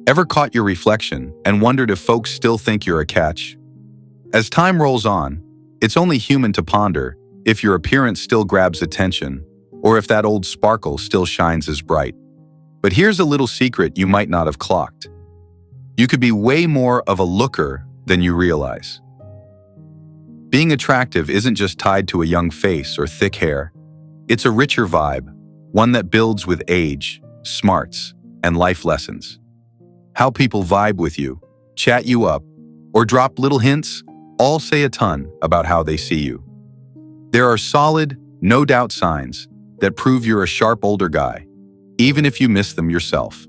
Ever caught your reflection and wondered if folks still think you're a catch? As time rolls on, it's only human to ponder if your appearance still grabs attention or if that old sparkle still shines as bright. But here's a little secret you might not have clocked. You could be way more of a looker than you realize. Being attractive isn't just tied to a young face or thick hair. It's a richer vibe, one that builds with age, smarts, and life lessons. How people vibe with you, chat you up, or drop little hints all say a ton about how they see you. There are solid, no-doubt signs that prove you're a sharp older guy, even if you miss them yourself.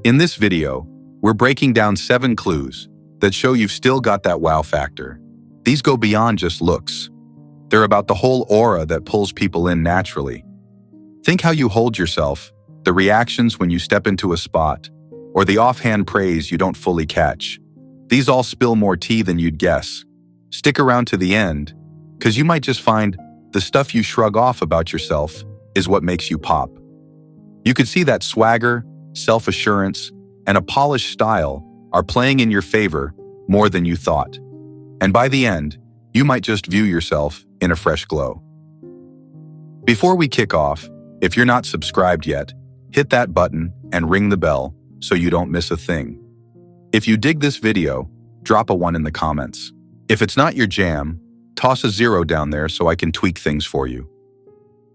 In this video, we're breaking down 7 clues that show you've still got that wow factor. These go beyond just looks. They're about the whole aura that pulls people in naturally. Think how you hold yourself, the reactions when you step into a spot, or the offhand praise you don't fully catch. These all spill more tea than you'd guess. Stick around to the end, because you might just find the stuff you shrug off about yourself is what makes you pop. You could see that swagger, self-assurance, and a polished style are playing in your favor more than you thought. And by the end, you might just view yourself in a fresh glow. Before we kick off, if you're not subscribed yet, hit that button and ring the bell so you don't miss a thing. If you dig this video, drop a 1 in the comments. If it's not your jam, toss a 0 down there so I can tweak things for you.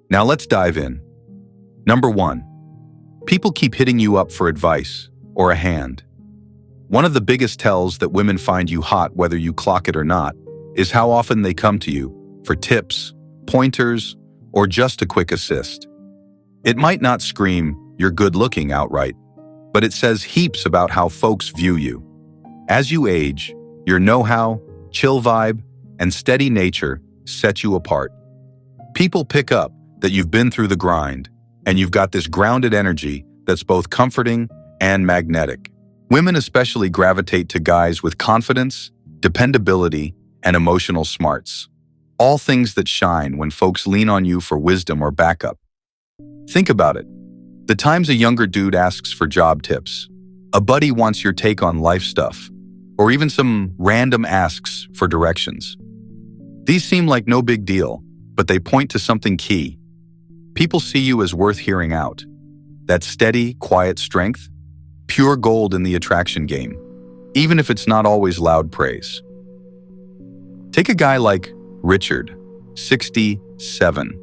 Now let's dive in. Number 1. People keep hitting you up for advice or a hand. One of the biggest tells that women find you hot whether you clock it or not is how often they come to you for tips, pointers, or just a quick assist. It might not scream, "You're good looking" outright, but it says heaps about how folks view you. As you age, your know-how, chill vibe, and steady nature set you apart. People pick up that you've been through the grind, and you've got this grounded energy that's both comforting and magnetic. Women especially gravitate to guys with confidence, dependability, and emotional smarts. All things that shine when folks lean on you for wisdom or backup. Think about it. The times a younger dude asks for job tips, a buddy wants your take on life stuff, or even some random asks for directions. These seem like no big deal, but they point to something key. People see you as worth hearing out. That steady, quiet strength, pure gold in the attraction game, even if it's not always loud praise. Take a guy like Richard, 67.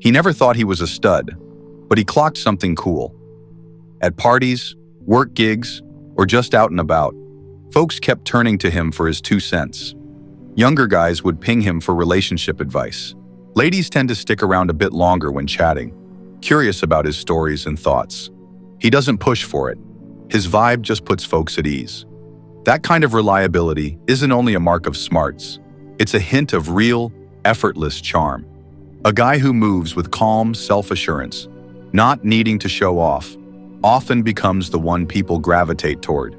He never thought he was a stud, but he clocked something cool. At parties, work gigs, or just out and about, folks kept turning to him for his 2 cents. Younger guys would ping him for relationship advice. Ladies tend to stick around a bit longer when chatting, curious about his stories and thoughts. He doesn't push for it. His vibe just puts folks at ease. That kind of reliability isn't only a mark of smarts. It's a hint of real, effortless charm. A guy who moves with calm self-assurance, not needing to show off, often becomes the one people gravitate toward.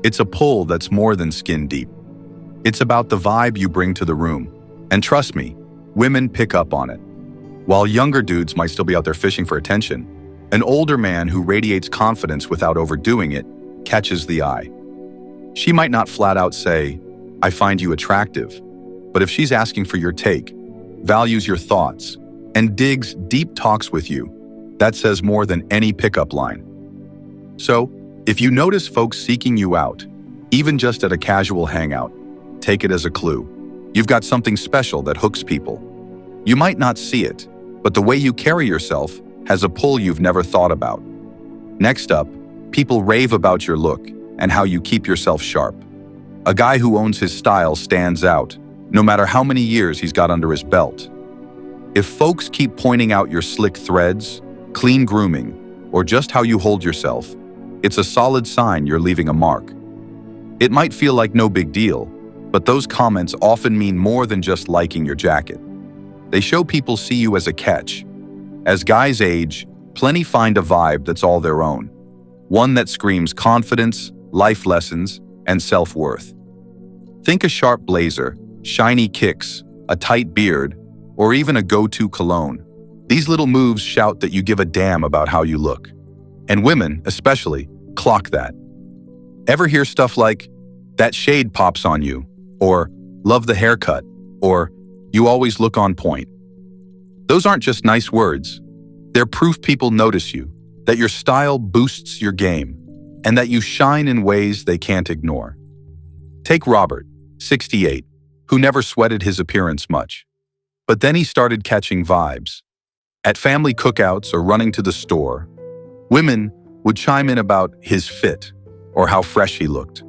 It's a pull that's more than skin deep. It's about the vibe you bring to the room. And trust me, women pick up on it. While younger dudes might still be out there fishing for attention, an older man who radiates confidence without overdoing it catches the eye. She might not flat out say, "I find you attractive," but if she's asking for your take, values your thoughts, and digs deep talks with you, that says more than any pickup line. So, if you notice folks seeking you out, even just at a casual hangout, take it as a clue. You've got something special that hooks people. You might not see it, but the way you carry yourself has a pull you've never thought about. Next up, people rave about your look and how you keep yourself sharp. A guy who owns his style stands out, no matter how many years he's got under his belt. If folks keep pointing out your slick threads, clean grooming, or just how you hold yourself, it's a solid sign you're leaving a mark. It might feel like no big deal, but those comments often mean more than just liking your jacket. They show people see you as a catch. As guys age, plenty find a vibe that's all their own. One that screams confidence, life lessons, and self-worth. Think a sharp blazer, shiny kicks, a tight beard, or even a go-to cologne. These little moves shout that you give a damn about how you look. And women, especially, clock that. Ever hear stuff like, that shade pops on you, or love the haircut, or you always look on point? Those aren't just nice words. They're proof people notice you, that your style boosts your game, and that you shine in ways they can't ignore. Take Robert, 68, who never sweated his appearance much. But then he started catching vibes. At family cookouts or running to the store, women would chime in about his fit or how fresh he looked.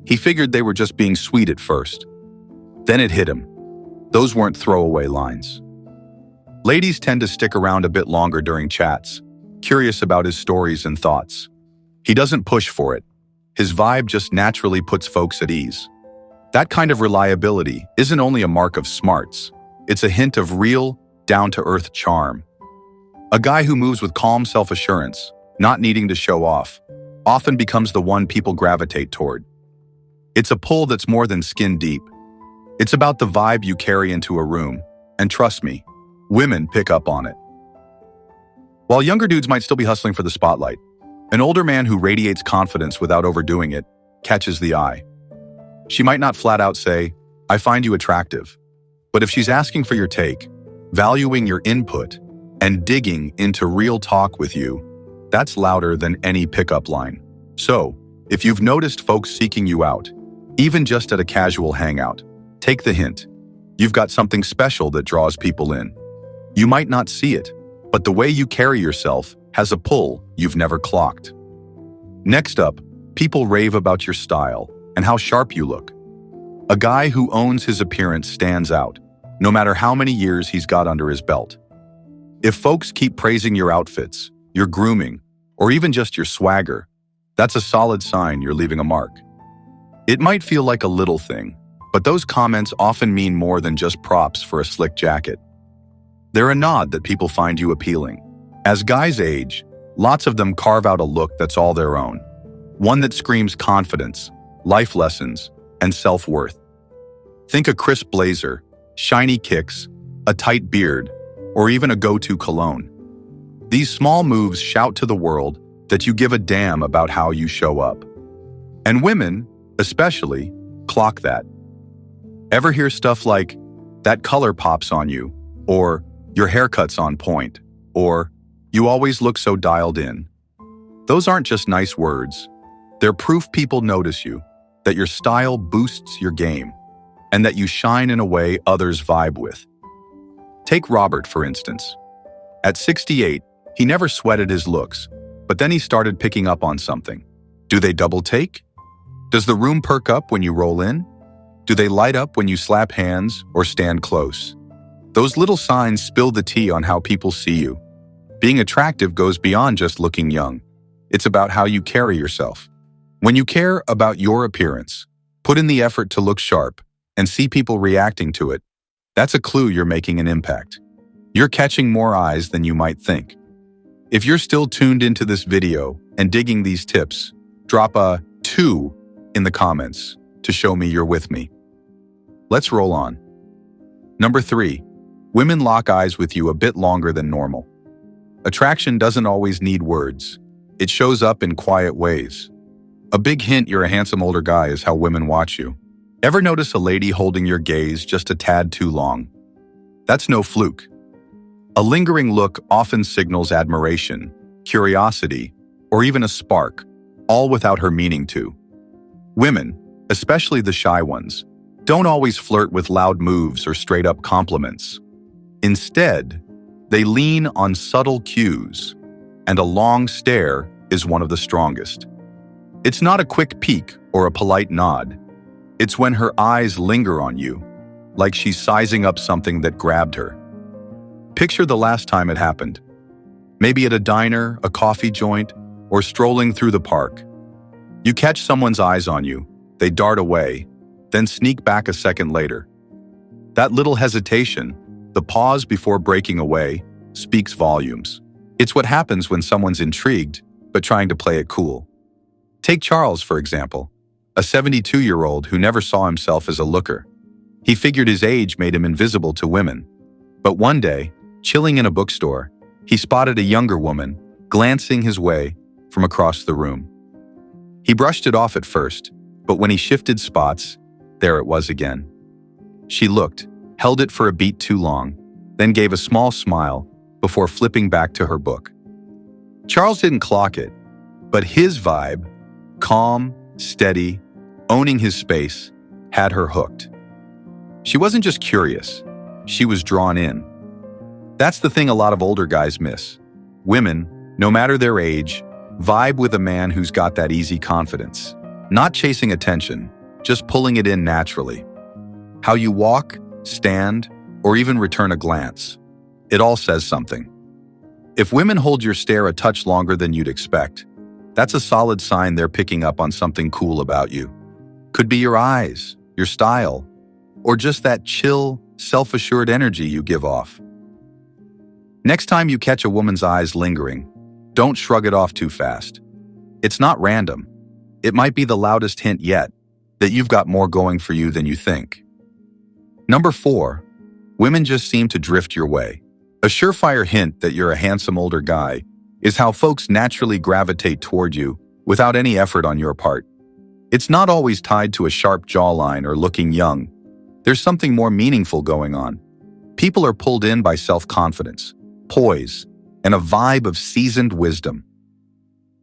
He figured they were just being sweet at first. Then it hit him. Those weren't throwaway lines. Ladies tend to stick around a bit longer during chats, curious about his stories and thoughts. He doesn't push for it. His vibe just naturally puts folks at ease. That kind of reliability isn't only a mark of smarts, it's a hint of real, down-to-earth charm. A guy who moves with calm self-assurance, not needing to show off, often becomes the one people gravitate toward. It's a pull that's more than skin deep. It's about the vibe you carry into a room, and trust me, women pick up on it. While younger dudes might still be hustling for the spotlight, an older man who radiates confidence without overdoing it catches the eye. She might not flat out say, "I find you attractive," but if she's asking for your take, valuing your input, and digging into real talk with you, that's louder than any pickup line. So, if you've noticed folks seeking you out, even just at a casual hangout, take the hint. You've got something special that draws people in. You might not see it, but the way you carry yourself has a pull you've never clocked. Next up, people rave about your style and how sharp you look. A guy who owns his appearance stands out, no matter how many years he's got under his belt. If folks keep praising your outfits, your grooming, or even just your swagger, that's a solid sign you're leaving a mark. It might feel like a little thing, but those comments often mean more than just props for a slick jacket. They're a nod that people find you appealing. As guys age, lots of them carve out a look that's all their own. One that screams confidence, life lessons, and self-worth. Think a crisp blazer, shiny kicks, a tight beard, or even a go-to cologne. These small moves shout to the world that you give a damn about how you show up. And women, especially, clock that. Ever hear stuff like, that color pops on you, or your haircut's on point, or you always look so dialed in? Those aren't just nice words. They're proof people notice you, that your style boosts your game, and that you shine in a way others vibe with. Take Robert, for instance. At 68, he never sweated his looks, but then he started picking up on something. Do they double take? Does the room perk up when you roll in? Do they light up when you slap hands or stand close? Those little signs spill the tea on how people see you. Being attractive goes beyond just looking young. It's about how you carry yourself. When you care about your appearance, put in the effort to look sharp, and see people reacting to it, that's a clue you're making an impact. You're catching more eyes than you might think. If you're still tuned into this video and digging these tips, drop a 2 in the comments to show me you're with me. Let's roll on. Number 3, women lock eyes with you a bit longer than normal. Attraction doesn't always need words. It shows up in quiet ways. A big hint you're a handsome older guy is how women watch you. Ever notice a lady holding your gaze just a tad too long? That's no fluke. A lingering look often signals admiration, curiosity, or even a spark, all without her meaning to. Women, especially the shy ones, don't always flirt with loud moves or straight-up compliments. Instead, they lean on subtle cues, and a long stare is one of the strongest. It's not a quick peek or a polite nod. It's when her eyes linger on you, like she's sizing up something that grabbed her. Picture the last time it happened. Maybe at a diner, a coffee joint, or strolling through the park. You catch someone's eyes on you, they dart away, then sneak back a second later. That little hesitation, the pause before breaking away, speaks volumes. It's what happens when someone's intrigued, but trying to play it cool. Take Charles, for example, a 72-year-old who never saw himself as a looker. He figured his age made him invisible to women. But one day, chilling in a bookstore, he spotted a younger woman, glancing his way from across the room. He brushed it off at first, but when he shifted spots, there it was again. She looked, held it for a beat too long, then gave a small smile before flipping back to her book. Charles didn't clock it, but his vibe, calm, steady, owning his space, had her hooked. She wasn't just curious, she was drawn in. That's the thing a lot of older guys miss. Women, no matter their age, vibe with a man who's got that easy confidence. Not chasing attention, just pulling it in naturally. How you walk, stand, or even return a glance. It all says something. If women hold your stare a touch longer than you'd expect, that's a solid sign they're picking up on something cool about you. Could be your eyes, your style, or just that chill, self-assured energy you give off. Next time you catch a woman's eyes lingering, don't shrug it off too fast. It's not random. It might be the loudest hint yet that you've got more going for you than you think. Number 4, women just seem to drift your way. A surefire hint that you're a handsome older guy is how folks naturally gravitate toward you without any effort on your part. It's not always tied to a sharp jawline or looking young. There's something more meaningful going on. People are pulled in by self-confidence, poise, and a vibe of seasoned wisdom.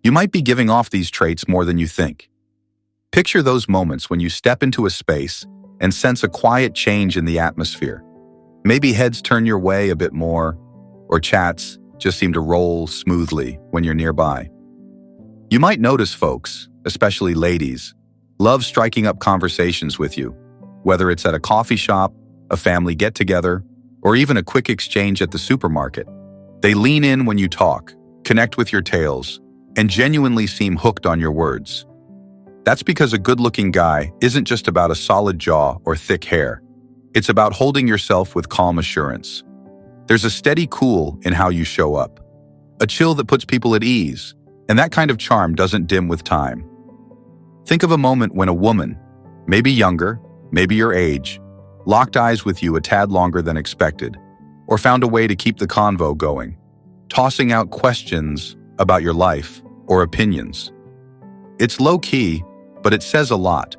You might be giving off these traits more than you think. Picture those moments when you step into a space and sense a quiet change in the atmosphere. Maybe heads turn your way a bit more, or chats just seem to roll smoothly when you're nearby. You might notice folks, especially ladies, love striking up conversations with you, whether it's at a coffee shop, a family get-together, or even a quick exchange at the supermarket. They lean in when you talk, connect with your tales, and genuinely seem hooked on your words. That's because a good-looking guy isn't just about a solid jaw or thick hair. It's about holding yourself with calm assurance. There's a steady cool in how you show up, a chill that puts people at ease, and that kind of charm doesn't dim with time. Think of a moment when a woman, maybe younger, maybe your age, locked eyes with you a tad longer than expected, or found a way to keep the convo going, tossing out questions about your life or opinions. It's low-key, but it says a lot.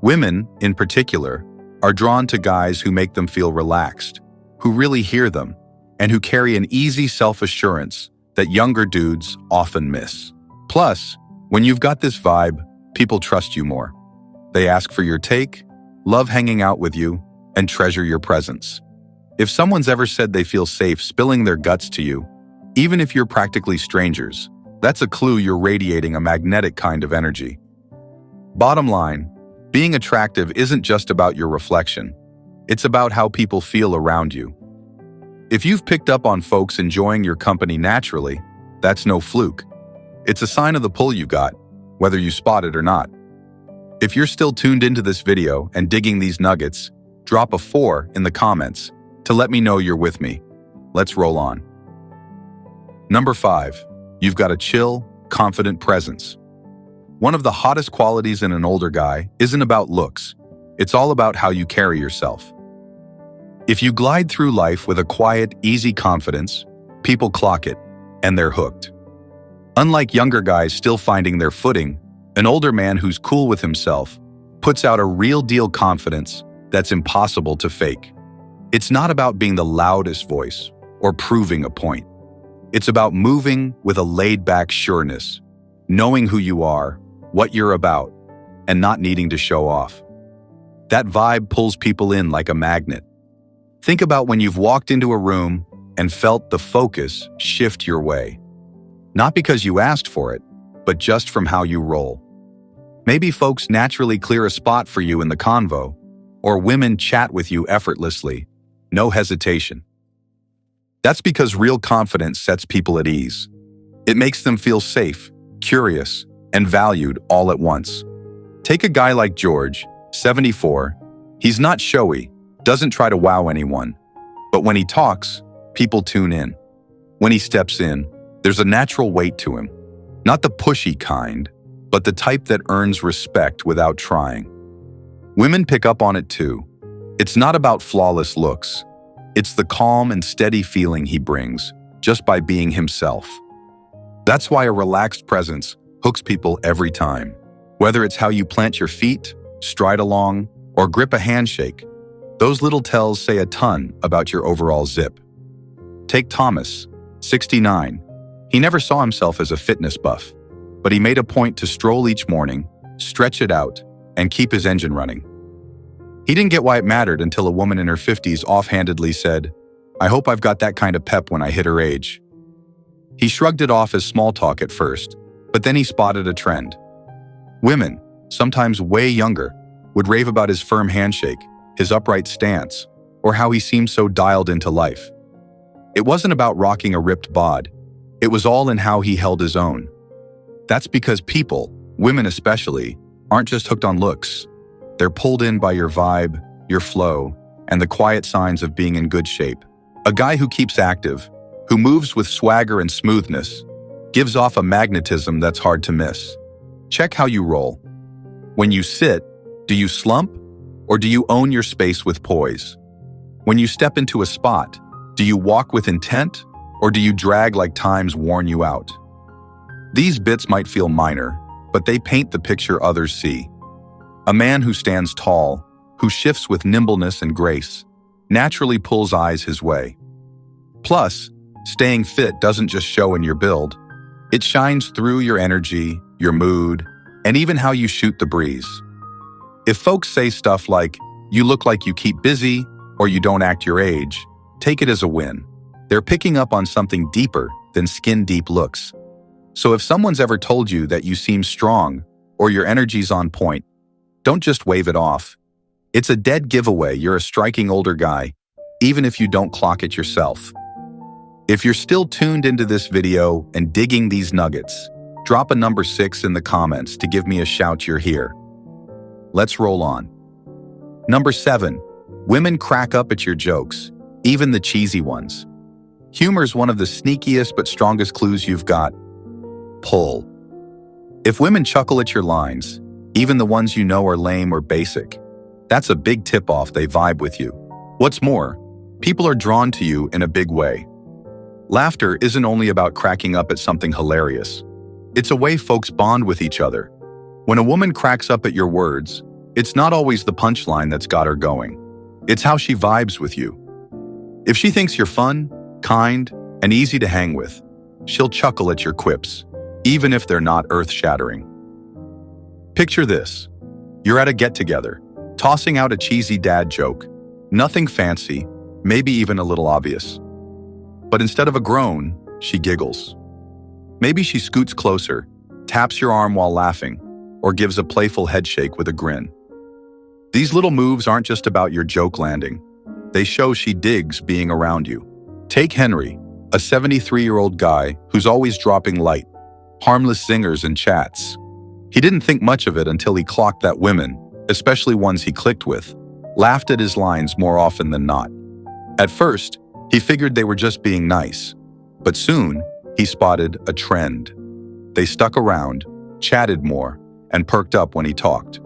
Women, in particular, are drawn to guys who make them feel relaxed, who really hear them, and who carry an easy self-assurance that younger dudes often miss. Plus, when you've got this vibe, people trust you more. They ask for your take, love hanging out with you, and treasure your presence. If someone's ever said they feel safe spilling their guts to you, even if you're practically strangers, that's a clue you're radiating a magnetic kind of energy. Bottom line, being attractive isn't just about your reflection. It's about how people feel around you. If you've picked up on folks enjoying your company naturally, that's no fluke. It's a sign of the pull you got, whether you spot it or not. If you're still tuned into this video and digging these nuggets, drop a 4 in the comments to let me know you're with me. Let's roll on. Number 5, you've got a chill, confident presence. One of the hottest qualities in an older guy isn't about looks. It's all about how you carry yourself. If you glide through life with a quiet, easy confidence, people clock it, and they're hooked. Unlike younger guys still finding their footing, an older man who's cool with himself puts out a real-deal confidence that's impossible to fake. It's not about being the loudest voice or proving a point. It's about moving with a laid-back sureness, knowing who you are, what you're about, and not needing to show off. That vibe pulls people in like a magnet. Think about when you've walked into a room and felt the focus shift your way. Not because you asked for it, but just from how you roll. Maybe folks naturally clear a spot for you in the convo, or women chat with you effortlessly, no hesitation. That's because real confidence sets people at ease. It makes them feel safe, curious, and valued all at once. Take a guy like George, 74. He's not showy, doesn't try to wow anyone. But when he talks, people tune in. When he steps in, there's a natural weight to him. Not the pushy kind, but the type that earns respect without trying. Women pick up on it too. It's not about flawless looks. It's the calm and steady feeling he brings, just by being himself. That's why a relaxed presence hooks people every time. Whether it's how you plant your feet, stride along, or grip a handshake, those little tells say a ton about your overall zip. Take Thomas, 69. He never saw himself as a fitness buff, but he made a point to stroll each morning, stretch it out, and keep his engine running. He didn't get why it mattered until a woman in her 50s offhandedly said, "I hope I've got that kind of pep when I hit her age." He shrugged it off as small talk at first, but then he spotted a trend. Women, sometimes way younger, would rave about his firm handshake, his upright stance, or how he seemed so dialed into life. It wasn't about rocking a ripped bod. It was all in how he held his own. That's because people, women especially, aren't just hooked on looks. They're pulled in by your vibe, your flow, and the quiet signs of being in good shape. A guy who keeps active, who moves with swagger and smoothness, gives off a magnetism that's hard to miss. Check how you roll. When you sit, do you slump, or do you own your space with poise? When you step into a spot, do you walk with intent, or do you drag like time's worn you out? These bits might feel minor, but they paint the picture others see. A man who stands tall, who shifts with nimbleness and grace, naturally pulls eyes his way. Plus, staying fit doesn't just show in your build. It shines through your energy, your mood, and even how you shoot the breeze. If folks say stuff like, "You look like you keep busy," or "You don't act your age," take it as a win. They're picking up on something deeper than skin-deep looks. So if someone's ever told you that you seem strong or your energy's on point, don't just wave it off. It's a dead giveaway you're a striking older guy, even if you don't clock it yourself. If you're still tuned into this video and digging these nuggets, drop a number 6 in the comments to give me a shout you're here. Let's roll on. Number 7. Women crack up at your jokes, even the cheesy ones. Humor's one of the sneakiest but strongest clues you've got. Pull. If women chuckle at your lines, even the ones you know are lame or basic, that's a big tip-off they vibe with you. What's more, people are drawn to you in a big way. Laughter isn't only about cracking up at something hilarious. It's a way folks bond with each other. When a woman cracks up at your words, it's not always the punchline that's got her going. It's how she vibes with you. If she thinks you're fun, kind, and easy to hang with, she'll chuckle at your quips, even if they're not earth-shattering. Picture this. You're at a get-together, tossing out a cheesy dad joke. Nothing fancy, maybe even a little obvious. But instead of a groan, she giggles. Maybe she scoots closer, taps your arm while laughing, or gives a playful headshake with a grin. These little moves aren't just about your joke landing. They show she digs being around you. Take Henry, a 73-year-old guy who's always dropping light, harmless zingers in chats. He didn't think much of it until he clocked that women, especially ones he clicked with, laughed at his lines more often than not. At first, he figured they were just being nice, but soon he spotted a trend. They stuck around, chatted more, and perked up when he talked.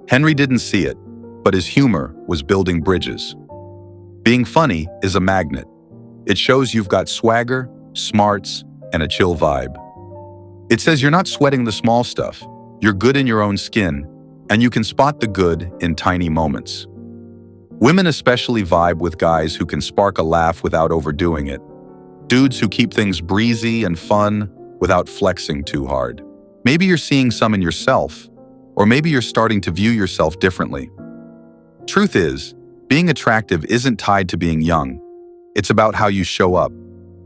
Henry didn't see it, but his humor was building bridges. Being funny is a magnet. It shows you've got swagger, smarts, and a chill vibe. It says you're not sweating the small stuff, you're good in your own skin, and you can spot the good in tiny moments. Women especially vibe with guys who can spark a laugh without overdoing it. Dudes who keep things breezy and fun without flexing too hard. Maybe you're seeing some in yourself, or maybe you're starting to view yourself differently. Truth is, being attractive isn't tied to being young. It's about how you show up,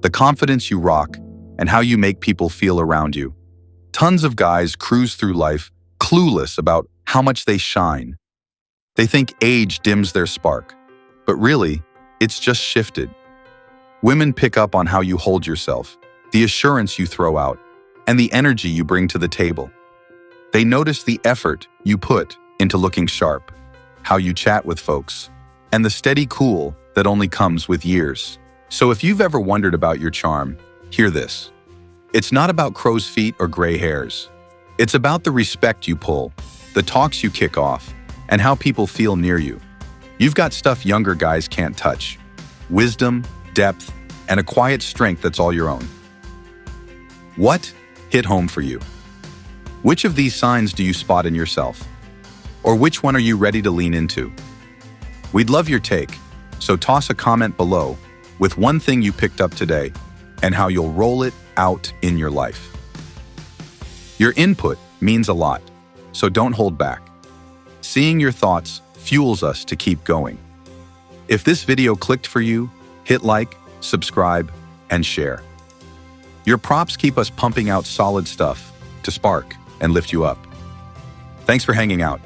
the confidence you rock, and how you make people feel around you. Tons of guys cruise through life clueless about how much they shine. They think age dims their spark, but really, it's just shifted. Women pick up on how you hold yourself, the assurance you throw out, and the energy you bring to the table. They notice the effort you put into looking sharp, how you chat with folks, and the steady cool that only comes with years. So if you've ever wondered about your charm, hear this. It's not about crow's feet or gray hairs. It's about the respect you pull, the talks you kick off, and how people feel near you. You've got stuff younger guys can't touch. Wisdom, depth, and a quiet strength that's all your own. What hit home for you? Which of these signs do you spot in yourself? Or which one are you ready to lean into? We'd love your take, so toss a comment below with one thing you picked up today and how you'll roll it out in your life. Your input means a lot, so don't hold back. Seeing your thoughts fuels us to keep going. If this video clicked for you, hit like, subscribe, and share. Your props keep us pumping out solid stuff to spark and lift you up. Thanks for hanging out.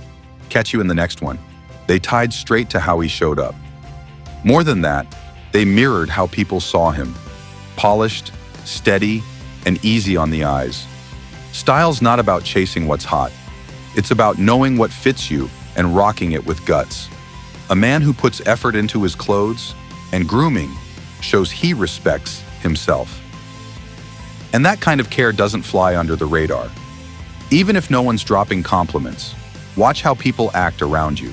Catch you in the next one. They tied straight to how he showed up. More than that, they mirrored how people saw him. Polished, steady, and easy on the eyes. Style's not about chasing what's hot. It's about knowing what fits you and rocking it with guts. A man who puts effort into his clothes and grooming shows he respects himself. And that kind of care doesn't fly under the radar. Even if no one's dropping compliments, watch how people act around you.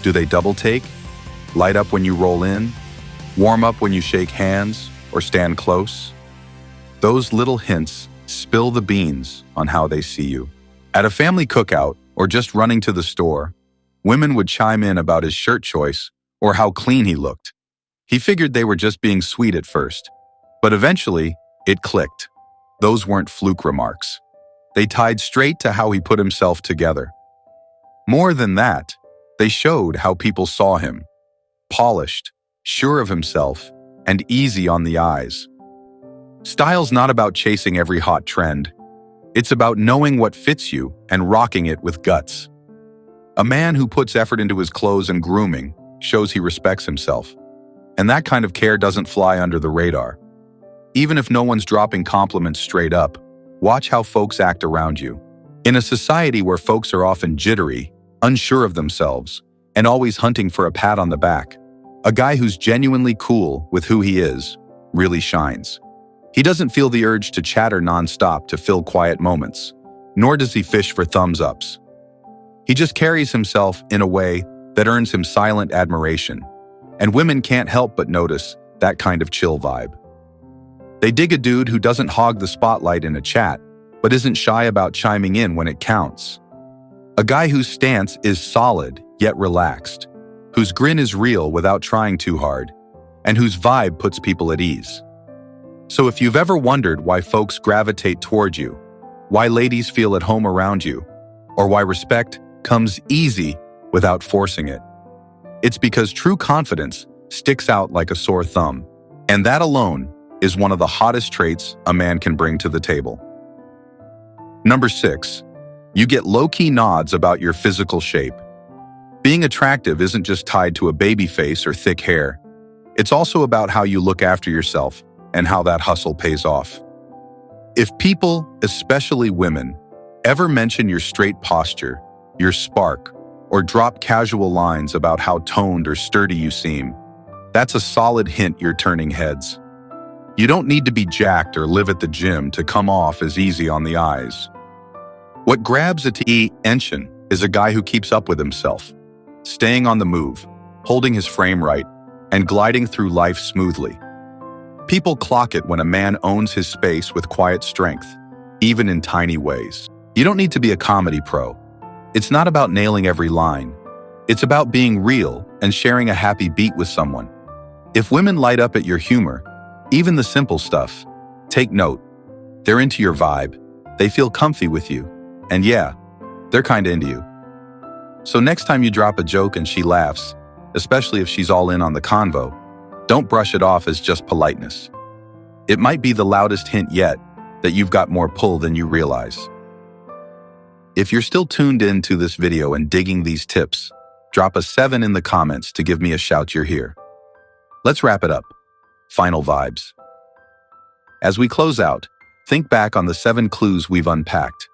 Do they double take? Light up when you roll in? Warm up when you shake hands or stand close? Those little hints spill the beans on how they see you. At a family cookout or just running to the store, women would chime in about his shirt choice or how clean he looked. He figured they were just being sweet at first, but eventually it clicked. Those weren't fluke remarks. They tied straight to how he put himself together. More than that, they showed how people saw him. Polished, sure of himself, and easy on the eyes. Style's not about chasing every hot trend. It's about knowing what fits you and rocking it with guts. A man who puts effort into his clothes and grooming shows he respects himself. And that kind of care doesn't fly under the radar. Even if no one's dropping compliments straight up, watch how folks act around you. In a society where folks are often jittery, unsure of themselves, and always hunting for a pat on the back, a guy who's genuinely cool with who he is really shines. He doesn't feel the urge to chatter nonstop to fill quiet moments, nor does he fish for thumbs ups. He just carries himself in a way that earns him silent admiration, and women can't help but notice that kind of chill vibe. They dig a dude who doesn't hog the spotlight in a chat, but isn't shy about chiming in when it counts. A guy whose stance is solid yet relaxed, whose grin is real without trying too hard, and whose vibe puts people at ease. So if you've ever wondered why folks gravitate toward you, why ladies feel at home around you, or why respect comes easy without forcing it, it's because true confidence sticks out like a sore thumb, and that alone is one of the hottest traits a man can bring to the table. Number 6, you get low-key nods about your physical shape. Being attractive isn't just tied to a baby face or thick hair. It's also about how you look after yourself and how that hustle pays off. If people, especially women, ever mention your straight posture, your spark, or drop casual lines about how toned or sturdy you seem, that's a solid hint you're turning heads. You don't need to be jacked or live at the gym to come off as easy on the eyes. What grabs attention is a guy who keeps up with himself, staying on the move, holding his frame right, and gliding through life smoothly. People clock it when a man owns his space with quiet strength, even in tiny ways. You don't need to be a comedy pro. It's not about nailing every line. It's about being real and sharing a happy beat with someone. If women light up at your humor, even the simple stuff, take note. They're into your vibe, they feel comfy with you, and yeah, they're kinda into you. So next time you drop a joke and she laughs, especially if she's all in on the convo, don't brush it off as just politeness. It might be the loudest hint yet that you've got more pull than you realize. If you're still tuned in to this video and digging these tips, drop a 7 in the comments to give me a shout you're here. Let's wrap it up. Final vibes. As we close out, think back on the 7 clues we've unpacked.